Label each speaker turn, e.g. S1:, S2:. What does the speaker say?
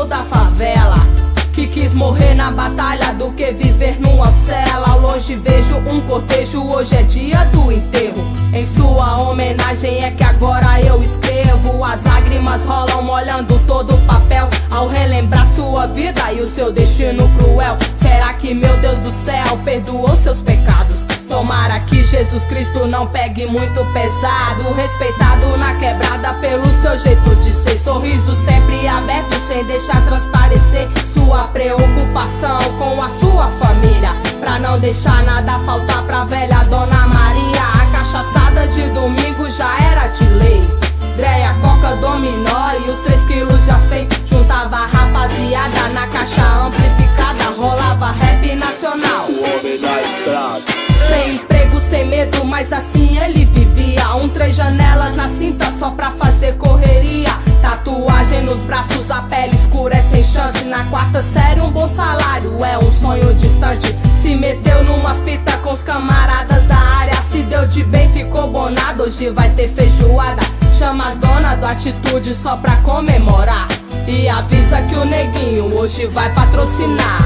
S1: menino da favela, que quis morrer na batalha do que viver numa cela. Ao longe vejo um cortejo, hoje é dia do enterro. Em sua homenagem é que agora eu escrevo. As lágrimas rolam molhando todo o papel ao relembrar sua vida e o seu destino cruel. Será que meu Deus do céu perdoou seus pecados? Tomara que Jesus Cristo não pegue muito pesado. Respeitado na quebrada pelo seu jeito de ser. Sorriso sempre aberto sem deixar transparecer sua preocupação com a sua família, pra não deixar nada faltar pra velha Dona Maria. A cachaçada de domingo já era de lei. Dreia, coca, dominó e os 3 quilos já sei. Juntava a rapaziada na caixa amplificada, rolava rap nacional.
S2: O homem da estrada,
S1: sem emprego, sem medo, mas assim ele vivia. 3 janelas na cinta só pra fazer correria. Tatuagem nos braços, a pele escura é sem chance. Na 4ª série um bom salário é um sonho distante. Se meteu numa fita com os camaradas da área. Se deu de bem, ficou bonado, hoje vai ter feijoada. Chama as donas do Atitude só pra comemorar. E avisa que o neguinho hoje vai patrocinar.